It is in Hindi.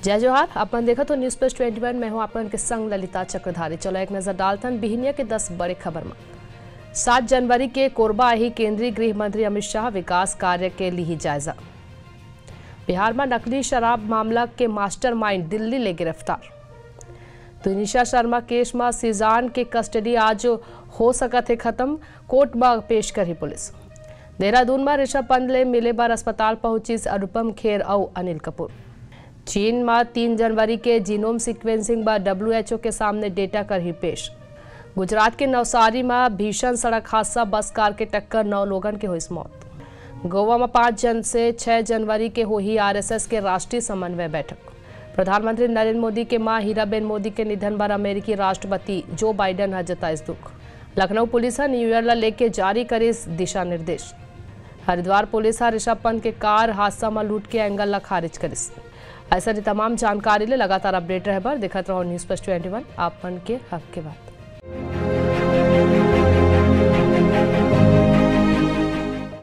जय जोहार। अपन देखा तो न्यूज़ प्लस 21 में हूँ अपन के संग ललिता चक्रधारी। चलो एक नजर डालतन बिहनिया के 10 बड़े खबर में। 7 जनवरी के कोरबा ही केंद्रीय गृह मंत्री अमित शाह विकास कार्य के लिए जायजा। बिहार में नकली शराब मामला के मास्टरमाइंड दिल्ली ले गिरफ्तार। दुनिशा शर्मा केस में सीजान के कस्टडी आज हो सकत है खत्म, कोर्ट में पेश करी पुलिस। देहरादून में ऋषभ पंत ले मिले बार अस्पताल पहुंची अनुपम खेर और अनिल कपूर। चीन में 3 जनवरी के जीनोम सीक्वेंसिंग पर WHO के सामने डेटा कर ही पेश। गुजरात के नवसारी में भीषण सड़क हादसा, बस कार के टक्कर, 9 लोगों के हुई मौत। गोवा में 5 जन से 6 जनवरी के हुई RSS के राष्ट्रीय समन्वय बैठक। प्रधानमंत्री नरेंद्र मोदी के मां हीराबेन मोदी के निधन पर अमेरिकी राष्ट्रपति जो बाइडेन ने जताया दुख। लखनऊ पुलिस न्यू ईयर लेके जारी करे दिशा निर्देश। हरिद्वार पुलिस ऋषभ पंत के कार हादसा में लूट के एंगल खारिज करिस। ऐसा तमाम जानकारी ले लगातार अपडेट रहे बर देखते रहो न्यूज़ प्लस 21 आपन के हक के बात।